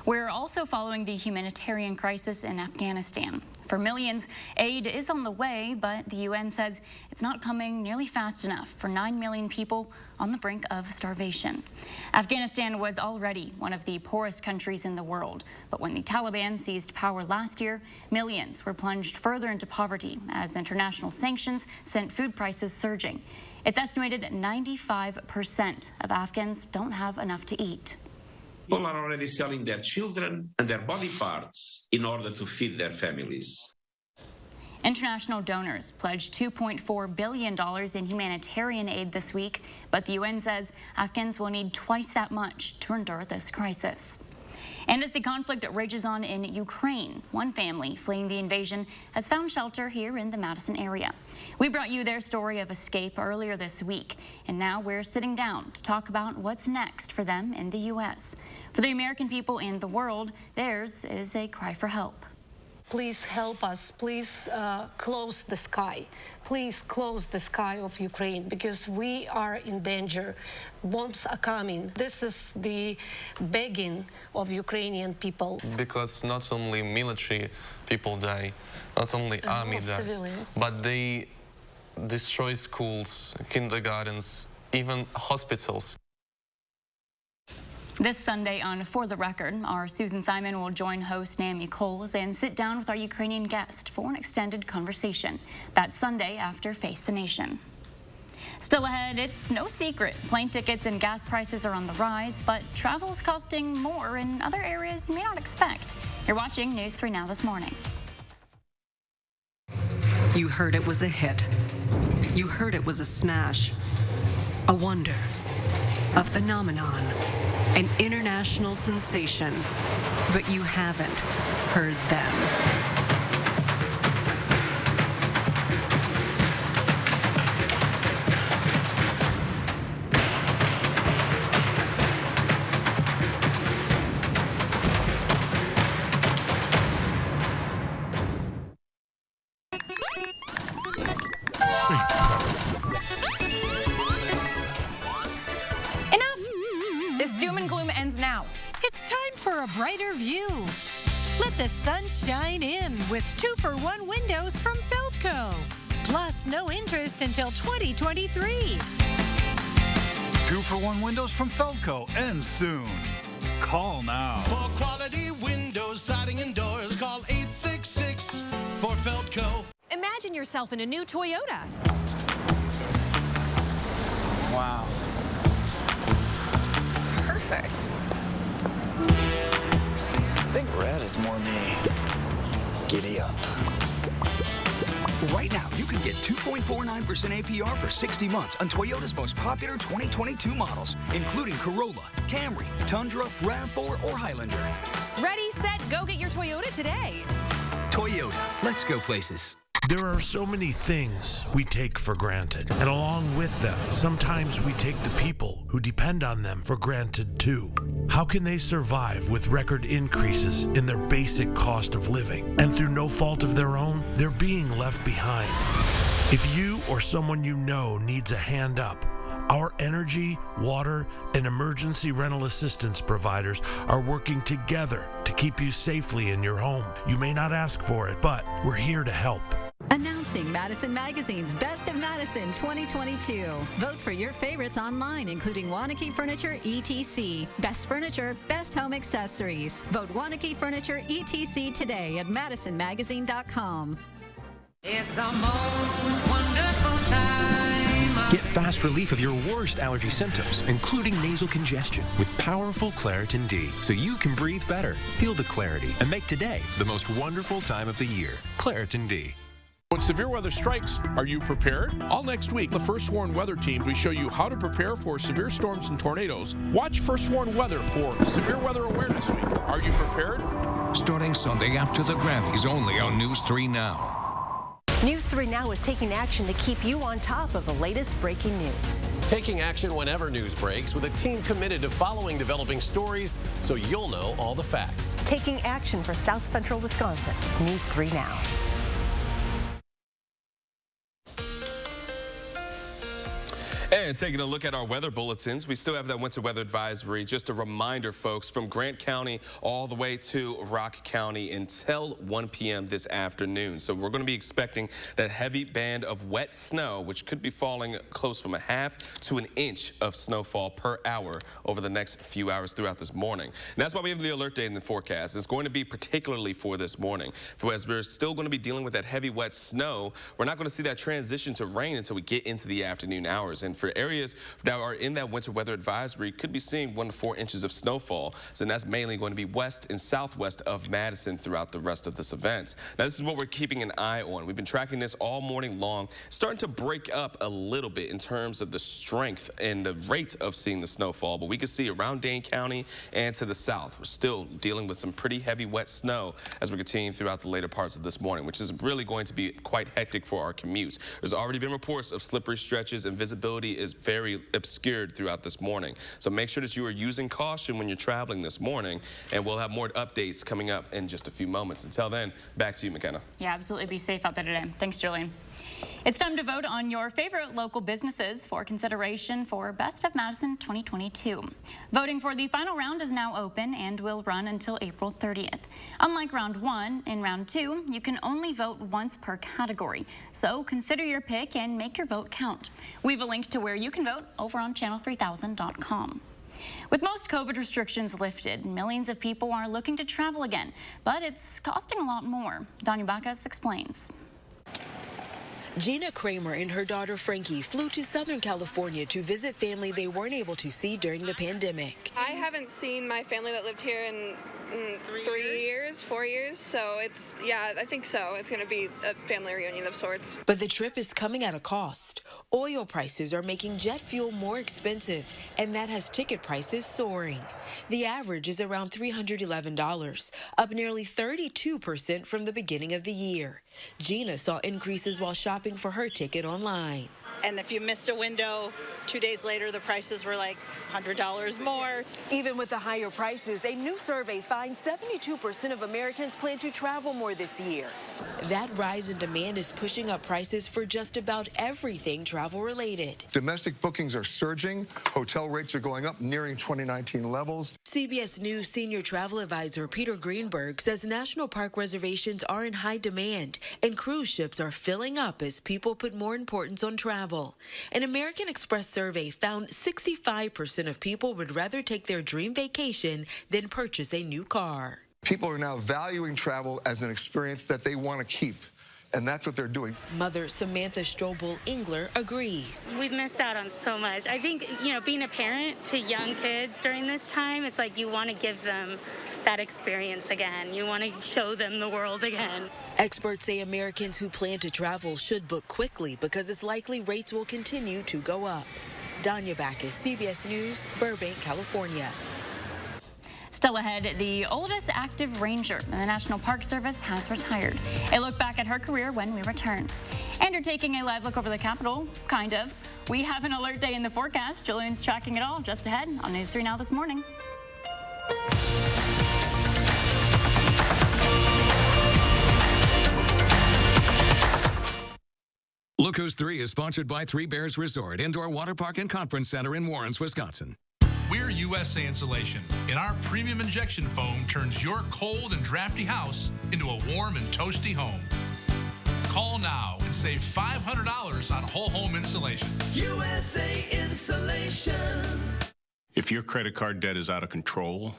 We're also following the humanitarian crisis in Afghanistan. For millions, aid is on the way, but the UN says it's not coming nearly fast enough for 9 million people on the brink of starvation. Afghanistan was already one of the poorest countries in the world, but when the Taliban seized power last year, millions were plunged further into poverty as international sanctions sent food prices surging. It's estimated 95% of Afghans don't have enough to eat. People are already selling their children and their body parts in order to feed their families. International donors pledged $2.4 billion in humanitarian aid this week, but the UN says Afghans will need twice that much to endure this crisis. And as the conflict rages on in Ukraine, one family fleeing the invasion has found shelter here in the Madison area. We brought you their story of escape earlier this week, and now we're sitting down to talk about what's next for them in the U.S. For the American people and the world, theirs is a cry for help. Please help us. Please close the sky. Please close the sky of Ukraine because we are in danger. Bombs are coming. This is the begging of Ukrainian people. Because not only military people die, not only army dies, civilians. but they destroy schools, kindergartens, even hospitals. This Sunday on For the Record, our Susan Simon will join host Naomi Coles and sit down with our Ukrainian guest for an extended conversation. That's Sunday after Face the Nation. Still ahead, it's no secret. Plane tickets and gas prices are on the rise, but travel's costing more in other areas you may not expect. You're watching News 3 Now this morning. You heard it was a hit. You heard it was a smash. A wonder. A phenomenon. An international sensation. But you haven't heard them. A brighter view. Let the sun shine in with 2-for-1 windows from Feldco. Plus, no interest until 2023. 2-for-1 windows from Feldco ends soon. Call now. For quality windows, siding, and doors, call 866 for Feldco. Imagine yourself in a new Toyota. Wow. Perfect. I think red is more me. Giddy up. Right now, you can get 2.49% APR for 60 months on Toyota's most popular 2022 models, including Corolla, Camry, Tundra, RAV4, or Highlander. Ready, set, go get your Toyota today. Toyota, let's go places. There are so many things we take for granted, and along with them, sometimes we take the people who depend on them for granted too. How can they survive with record increases in their basic cost of living? And through no fault of their own, they're being left behind. If you or someone you know needs a hand up, Our energy, water, and emergency rental assistance providers are working together to keep you safely in your home. You may not ask for it, but we're here to help. Announcing Madison Magazine's Best of Madison 2022. Vote for your favorites online, including Wanakee Furniture ETC. Best Furniture, Best Home Accessories. Vote Wanakee Furniture ETC today at madisonmagazine.com. It's the most wonderful time. Get fast relief of your worst allergy symptoms, including nasal congestion, with powerful Claritin D, so you can breathe better, feel the clarity, and make today the most wonderful time of the year. Claritin D. When severe weather strikes, are you prepared? All next week, the First Warn Weather Team, we show you how to prepare for severe storms and tornadoes. Watch First Warn Weather for Severe Weather Awareness Week. Are you prepared? Starting Sunday after the Grammys, only on News 3 Now. News 3 Now is taking action to keep you on top of the latest breaking news. Taking action whenever news breaks with a team committed to following developing stories so you'll know all the facts. Taking action for South Central Wisconsin. News 3 Now. And taking a look at our weather bulletins, we still have that winter weather advisory. Just a reminder, folks, from Grant County all the way to Rock County until 1 p.m. this afternoon. So we're going to be expecting that heavy band of wet snow, which could be falling close from a half to an inch of snowfall per hour over the next few hours throughout this morning. And that's why we have the alert day in the forecast. It's going to be particularly for this morning. As we're still going to be dealing with that heavy wet snow, we're not going to see that transition to rain until we get into the afternoon hours. And for areas that are in that winter weather advisory, could be seeing 1 to 4 inches of snowfall. So that's mainly going to be west and southwest of Madison throughout the rest of this event. Now, this is what we're keeping an eye on. We've been tracking this all morning long, starting to break up a little bit in terms of the strength and the rate of seeing the snowfall. But we can see around Dane County and to the south, we're still dealing with some pretty heavy wet snow as we continue throughout the later parts of this morning, which is really going to be quite hectic for our commutes. There's already been reports of slippery stretches, and visibility is very obscured throughout this morning. So make sure that you are using caution when you're traveling this morning, and we'll have more updates coming up in just a few moments. Until then, back to you, McKenna. Yeah, absolutely. Be safe out there today. Thanks, Julian. It's time to vote on your favorite local businesses for consideration for Best of Madison 2022. Voting for the final round is now open and will run until April 30th. Unlike round 1, in round 2, you can only vote once per category. So consider your pick and make your vote count. We have a link to where you can vote over on channel3000.com. With most COVID restrictions lifted, millions of people are looking to travel again, but it's costing a lot more. Danya Bacchus explains. Gina Kramer and her daughter Frankie flew to Southern California to visit family they weren't able to see during the pandemic. I haven't seen my family that lived here in 4 years, so I think so. It's going to be a family reunion of sorts. But the trip is coming at a cost. Oil prices are making jet fuel more expensive, and that has ticket prices soaring. The average is around $311, up nearly 32% from the beginning of the year. Gina saw increases while shopping for her ticket online. And if you missed a window, 2 days later, the prices were like $100 more. Even with the higher prices, a new survey finds 72% of Americans plan to travel more this year. That rise in demand is pushing up prices for just about everything travel-related. Domestic bookings are surging. Hotel rates are going up, nearing 2019 levels. CBS News senior travel advisor Peter Greenberg says national park reservations are in high demand, and cruise ships are filling up as people put more importance on travel. An American Express survey found 65% of people would rather take their dream vacation than purchase a new car. People are now valuing travel as an experience that they want to keep, and that's what they're doing. Mother Samantha Strobel-Engler agrees. We've missed out on so much. I think, being a parent to young kids during this time, it's like you want to give them that experience again. You want to show them the world again. Experts say Americans who plan to travel should book quickly because it's likely rates will continue to go up. Danya Bacchus, CBS News, Burbank, California. Still ahead, the oldest active ranger in the National Park Service has retired. A look back at her career when we return. And you're taking a live look over the Capitol, kind of. We have an alert day in the forecast. Julian's tracking it all just ahead on News 3 Now this morning. Look Look Who's 3 is sponsored by Three Bears Resort, Indoor Water Park and Conference Center in Warrens, Wisconsin. We're USA Insulation, and our premium injection foam turns your cold and drafty house into a warm and toasty home. Call now and save $500 on whole home insulation. USA Insulation. If your credit card debt is out of control,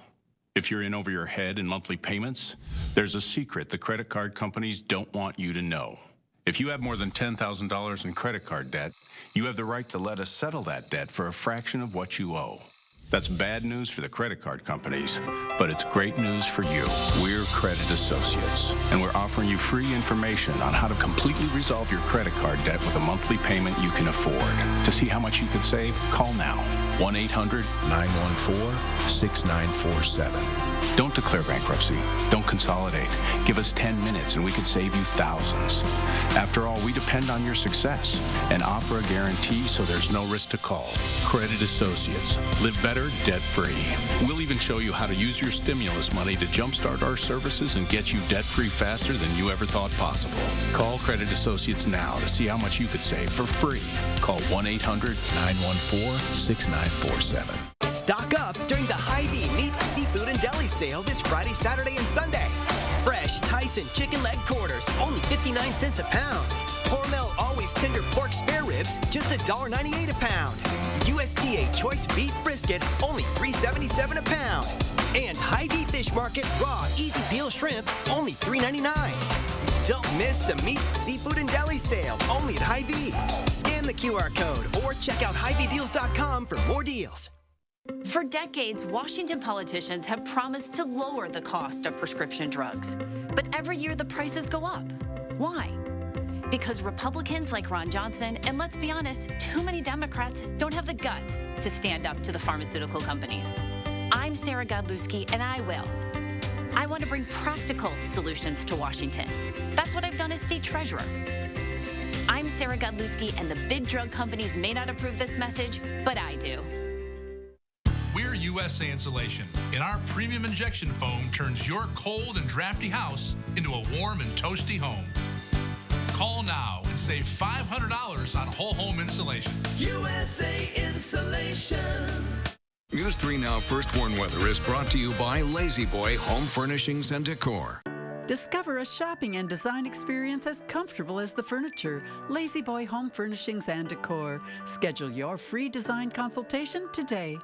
if you're in over your head in monthly payments, there's a secret the credit card companies don't want you to know. If you have more than $10,000 in credit card debt, you have the right to let us settle that debt for a fraction of what you owe. That's bad news for the credit card companies, but it's great news for you. We're Credit Associates, and we're offering you free information on how to completely resolve your credit card debt with a monthly payment you can afford. To see how much you could save, call now. 1-800-914-6947. Don't declare bankruptcy. Don't consolidate. Give us 10 minutes and we could save you thousands. After all, we depend on your success and offer a guarantee so there's no risk to call. Credit Associates. Live better, debt-free. We'll even show you how to use your stimulus money to jumpstart our services and get you debt-free faster than you ever thought possible. Call Credit Associates now to see how much you could save for free. Call 1-800-914-6947. Stock up during the Hy-Vee Meat, Seafood, and Deli sale this Friday, Saturday, and Sunday. Fresh Tyson chicken leg quarters, only 59 cents a pound. Hormel Always Tender Pork Spare Ribs, just $1.98 a pound. USDA Choice Beef Brisket, only $3.77 a pound. And Hy-Vee Fish Market Raw Easy Peel Shrimp, only $3.99. Don't miss the Meat, Seafood, and Deli sale, only at Hy-Vee. Scan the QR code or check out HyVeeDeals.com for more deals. For decades, Washington politicians have promised to lower the cost of prescription drugs. But every year the prices go up. Why? Because Republicans like Ron Johnson, and let's be honest, too many Democrats don't have the guts to stand up to the pharmaceutical companies. I'm Sarah Godlewski, and I will. I want to bring practical solutions to Washington. That's what I've done as state treasurer. I'm Sarah Godlewski, and the big drug companies may not approve this message, but I do. We're USA Insulation, and our premium injection foam turns your cold and drafty house into a warm and toasty home. Call now and save $500 on whole home insulation. USA Insulation. News 3 Now First Warn Weather is brought to you by Lazy Boy Home Furnishings and Decor. Discover a shopping and design experience as comfortable as the furniture. Lazy Boy Home Furnishings and Decor. Schedule your free design consultation today.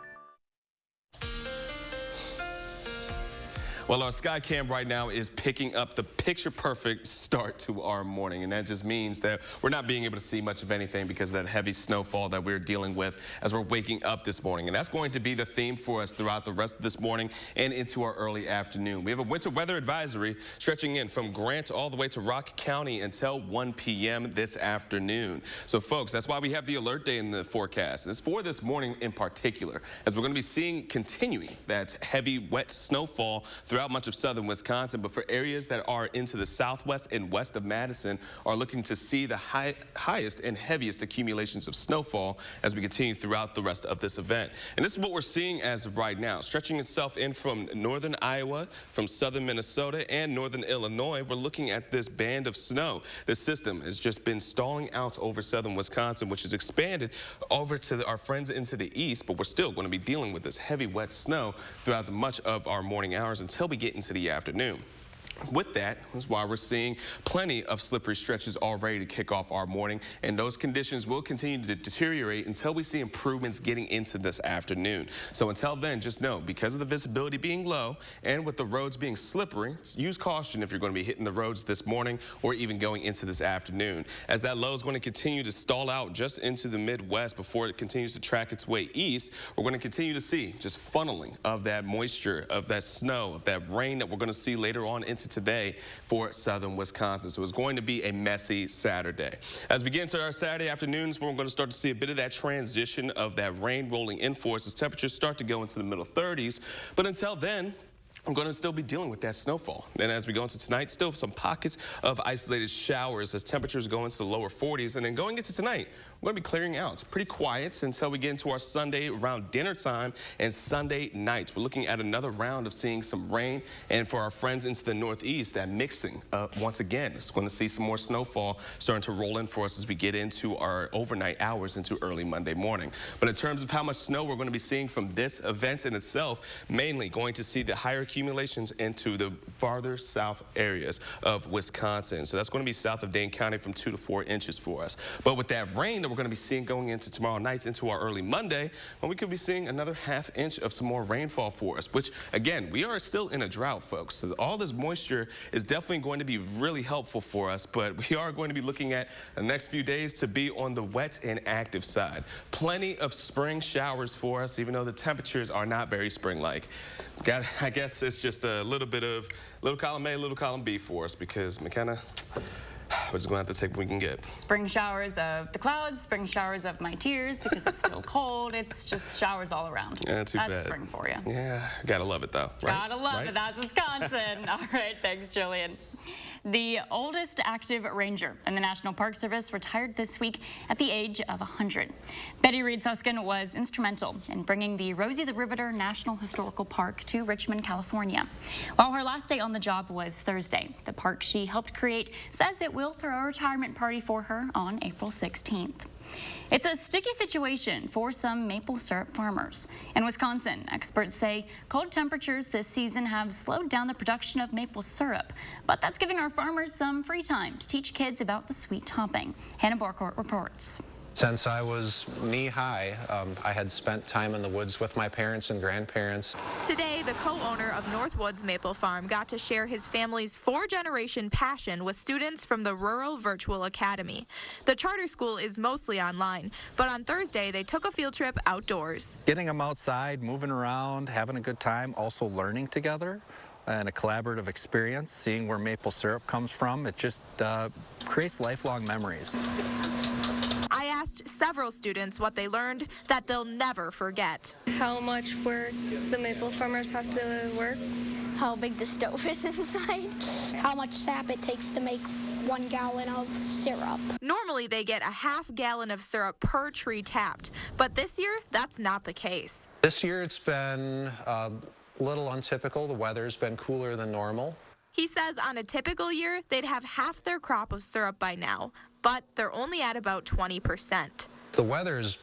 Well, our sky cam right now is picking up the picture-perfect start to our morning, and that just means that we're not being able to see much of anything because of that heavy snowfall that we're dealing with as we're waking up this morning. And that's going to be the theme for us throughout the rest of this morning and into our early afternoon. We have a winter weather advisory stretching in from Grant all the way to Rock County until 1 p.m. this afternoon. So, folks, that's why we have the alert day in the forecast. It's for this morning in particular, as we're going to be seeing continuing that heavy, wet snowfall throughout much of southern Wisconsin, but for areas that are into the southwest and west of Madison are looking to see the highest and heaviest accumulations of snowfall as we continue throughout the rest of this event. And this is what we're seeing as of right now, stretching itself in from northern Iowa, from southern Minnesota, and northern Illinois. We're looking at this band of snow. This system has just been stalling out over southern Wisconsin, which has expanded over to our friends into the east, but we're still going to be dealing with this heavy, wet snow throughout much of our morning hours until we get into the afternoon. With that is why we're seeing plenty of slippery stretches already to kick off our morning, and those conditions will continue to deteriorate until we see improvements getting into this afternoon. So until then, just know, because of the visibility being low and with the roads being slippery, use caution if you're going to be hitting the roads this morning or even going into this afternoon, as that low is going to continue to stall out just into the Midwest before it continues to track its way east. We're going to continue to see just funneling of that moisture, of that snow, of that rain that we're going to see later on into today for southern Wisconsin. So it's going to be a messy Saturday. As we get into our Saturday afternoons, we're going to start to see a bit of that transition of that rain rolling in for us as temperatures start to go into the middle 30s. But until then, we're going to still be dealing with that snowfall. And as we go into tonight, still some pockets of isolated showers as temperatures go into the lower 40s. And then going into tonight, we're going to be clearing out. It's pretty quiet until we get into our Sunday around dinner time and Sunday nights. We're looking at another round of seeing some rain, and for our friends into the northeast, that mixing once again. It's going to see some more snowfall starting to roll in for us as we get into our overnight hours into early Monday morning. But in terms of how much snow we're going to be seeing from this event in itself, mainly going to see the higher accumulations into the farther south areas of Wisconsin. So that's going to be south of Dane County from 2 to 4 inches for us. But with that rain that we're going to be seeing going into tomorrow night into our early Monday, well, we could be seeing another ½ inch of some more rainfall for us, which again, we are still in a drought, folks. So all this moisture is definitely going to be really helpful for us, but we are going to be looking at the next few days to be on the wet and active side. Plenty of spring showers for us, even though the temperatures are not very spring-like. I guess it's just a little bit of little column A, little column B for us, because McKenna, we're just going to have to take what we can get. Spring showers of the clouds, spring showers of my tears because it's still cold. It's just showers all around. Yeah, too bad. That's spring for you. Yeah, gotta love it though. Right? Gotta love it. That's Wisconsin. All right, thanks, Jillian. The oldest active ranger in the National Park Service retired this week at the age of 100. Betty Reed Suskin was instrumental in bringing the Rosie the Riveter National Historical Park to Richmond, California. While her last day on the job was Thursday, the park she helped create says it will throw a retirement party for her on April 16th. It's a sticky situation for some maple syrup farmers. In Wisconsin, experts say cold temperatures this season have slowed down the production of maple syrup, but that's giving our farmers some free time to teach kids about the sweet topping. Hannah Borcourt reports. Since I was knee-high, I had spent time in the woods with my parents and grandparents. Today, the co-owner of Northwoods Maple Farm got to share his family's 4-generation passion with students from the Rural Virtual Academy. The charter school is mostly online, but on Thursday, they took a field trip outdoors. Getting them outside, moving around, having a good time, also learning together, and a collaborative experience, seeing where maple syrup comes from, it just creates lifelong memories. I asked several students what they learned that they'll never forget. How much work the maple farmers have to work. How big the stove is inside. How much sap it takes to make 1 gallon of syrup. Normally they get a ½ gallon of syrup per tree tapped, but this year that's not the case. This year it's been a little untypical. The weather's been cooler than normal. He says on a typical year, they'd have half their crop of syrup by now, but they're only at about 20%. The weather's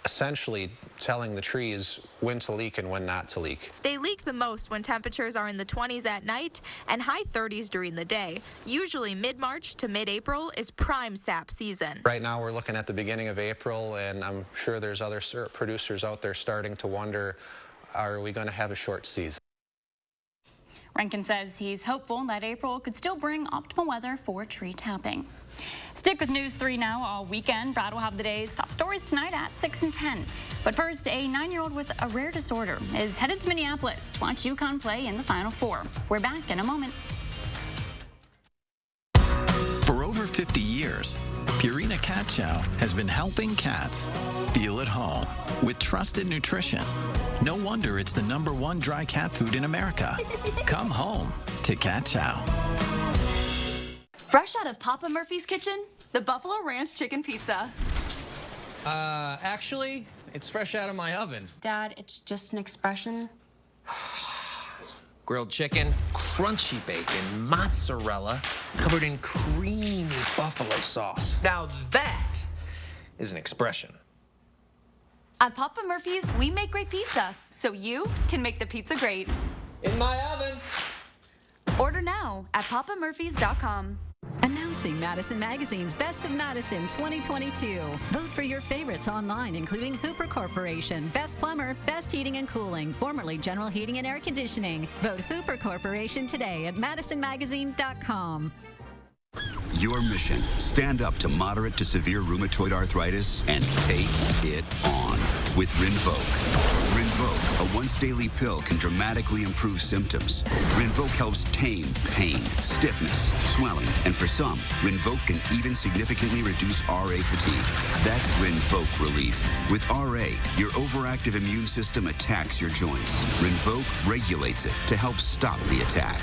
essentially telling the trees when to leak and when not to leak. They leak the most when temperatures are in the 20s at night and high 30s during the day. Usually mid-March to mid-April is prime sap season. Right now we're looking at the beginning of April, and I'm sure there's other syrup producers out there starting to wonder, are we going to have a short season? Rankin says he's hopeful that April could still bring optimal weather for tree tapping. Stick with News 3 now all weekend. Brad will have the day's top stories tonight at 6 and 10. But first, a 9-year-old with a rare disorder is headed to Minneapolis to watch UConn play in the Final Four. We're back in a moment. For over 50 years, Purina Cat Chow has been helping cats feel at home with trusted nutrition. No wonder it's the #1 dry cat food in America. Come home to Cat Chow. Fresh out of Papa Murphy's kitchen, the Buffalo Ranch Chicken Pizza. Actually, it's fresh out of my oven. Dad, it's just an expression. Grilled chicken, crunchy bacon, mozzarella, covered in creamy buffalo sauce. Now that is an expression. At Papa Murphy's, we make great pizza, so you can make the pizza great. In my oven. Order now at papamurphys.com. Announcing Madison Magazine's Best of Madison 2022. Vote for your favorites online, including Hooper Corporation, Best Plumber, Best Heating and Cooling, formerly General Heating and Air Conditioning. Vote Hooper Corporation today at madisonmagazine.com. Your mission, stand up to moderate to severe rheumatoid arthritis and take it on with Rinvoq. Rinvoq, a once-daily pill, can dramatically improve symptoms. Rinvoq helps tame pain, stiffness, swelling, and for some, Rinvoq can even significantly reduce RA fatigue. That's Rinvoq relief. With RA, your overactive immune system attacks your joints. Rinvoq regulates it to help stop the attack.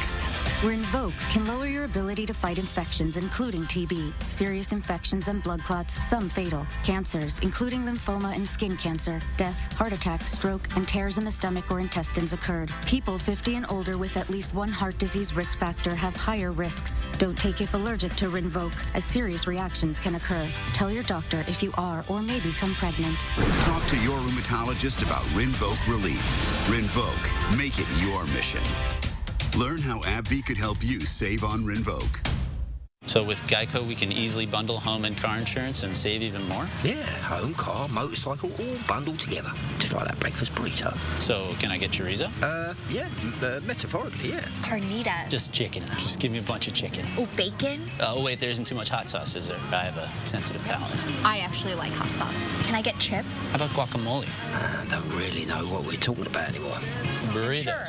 Rinvoq can lower your ability to fight infections, including TB, serious infections and blood clots, some fatal, cancers, including lymphoma and skin cancer, death, heart attack, stroke, and tears in the stomach or intestines occurred. People 50 and older with at least one heart disease risk factor have higher risks. Don't take if allergic to Rinvoq, as serious reactions can occur. Tell your doctor if you are or may become pregnant. Talk to your rheumatologist about Rinvoq Relief. Rinvoq, make it your mission. Learn how AbbVie could help you save on Rinvoq. So with Geico, we can easily bundle home and car insurance and save even more? Yeah, home, car, motorcycle, all bundled together. Just like that breakfast burrito. So can I get chorizo? Yeah, metaphorically, yeah. Carnitas. Just chicken. Just give me a bunch of chicken. Oh, bacon? Oh, wait, there isn't too much hot sauce, is there? I have a sensitive palate. I actually like hot sauce. Can I get chips? How about guacamole? I don't really know what we're talking about anymore. Burritos. Sure.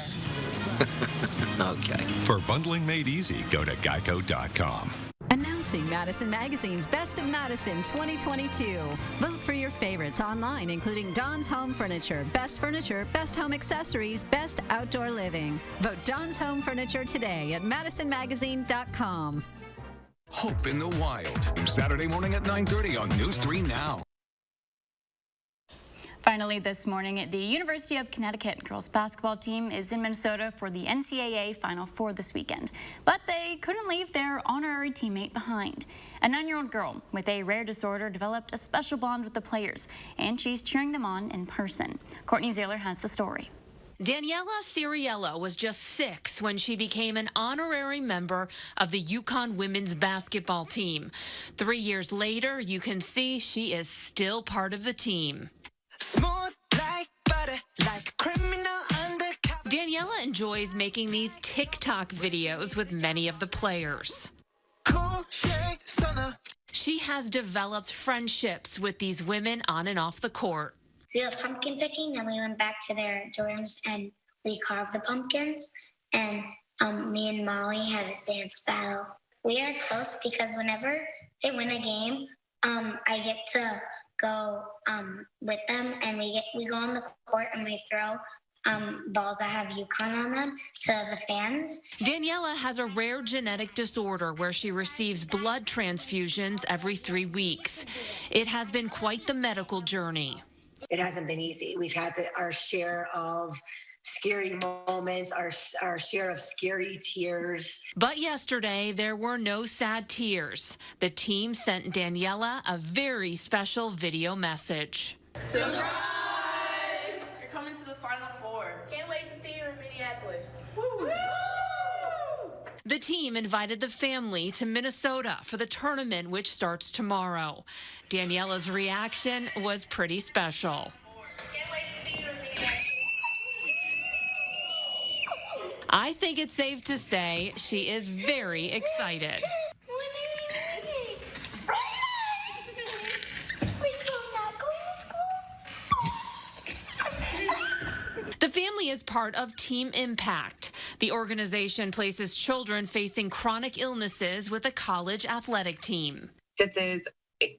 Okay. For bundling made easy, go to geico.com. Announcing Madison Magazine's Best of Madison 2022. Vote for your favorites online, including Don's Home Furniture, Best Home Accessories, Best Outdoor Living. Vote Don's Home Furniture today at madisonmagazine.com. Hope in the Wild. Saturday morning at 9:30 on News 3 Now. Finally this morning, the University of Connecticut girls basketball team is in Minnesota for the NCAA Final Four this weekend. But they couldn't leave their honorary teammate behind. A 9-year-old girl with a rare disorder developed a special bond with the players, and she's cheering them on in person. Courtney Zahler has the story. Daniela Ciriello was just 6 when she became an honorary member of the UConn women's basketball team. 3 years later, you can see she is still part of the team. Smooth like butter, like a criminal undercover. Daniela enjoys making these TikTok videos with many of the players. Cool shade stunner. She has developed friendships with these women on and off the court. We went pumpkin picking, and we went back to their dorms and we carved the pumpkins. And me and Molly had a dance battle. We are close because whenever they win a game, I get to go with them, and we go on the court and we throw balls that have UConn on them to the fans. Daniela has a rare genetic disorder where she receives blood transfusions every 3 weeks. It has been quite the medical journey. It hasn't been easy. We've had our share of scary moments, our share of scary tears. But yesterday, there were no sad tears. The team sent Daniela a very special video message. Surprise! You're coming to the Final Four. Can't wait to see you in Minneapolis. Woo! The team invited the family to Minnesota for the tournament, which starts tomorrow. Daniela's reaction was pretty special. Can't wait to see you in Minneapolis. I think it's safe to say she is very excited. The family is part of Team Impact. The organization places children facing chronic illnesses with a college athletic team. This is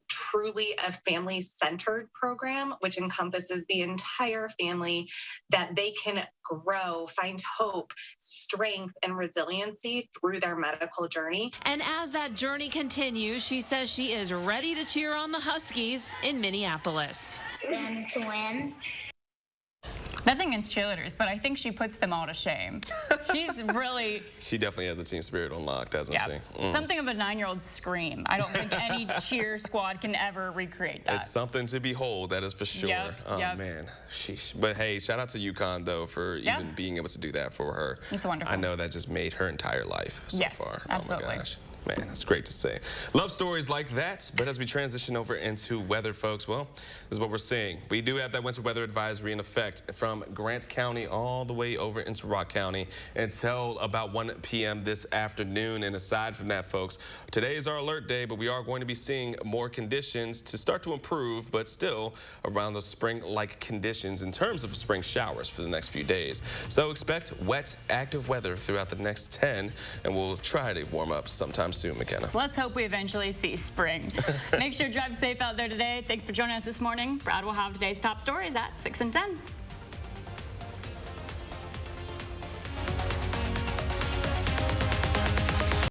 truly a family-centered program, which encompasses the entire family, that they can grow, find hope, strength, and resiliency through their medical journey. And as that journey continues, she says she is ready to cheer on the Huskies in Minneapolis. And to win. Nothing against cheerleaders, but I think she puts them all to shame. She's really... She definitely has the team spirit on lock, doesn't she? Something of a 9-year-old scream. I don't think any cheer squad can ever recreate that. It's something to behold, that is for sure. Man. Sheesh. But hey, shout out to UConn, though, for even being able to do that for her. It's wonderful. I know that just made her entire life so far. Absolutely. Oh my gosh. Man, that's great to see. Love stories like that. But as we transition over into weather, folks, well, this is what we're seeing. We do have that winter weather advisory in effect from Grant County all the way over into Rock County until about 1 p.m. this afternoon. And aside from that, folks, today is our alert day, but we are going to be seeing more conditions to start to improve, but still around the spring-like conditions in terms of spring showers for the next few days. So expect wet, active weather throughout the next 10, and we'll try to warm up sometime soon, McKenna. Let's hope we eventually see spring. Make sure to drive safe out there today. Thanks for joining us this morning. Brad will have today's top stories at 6 and 10.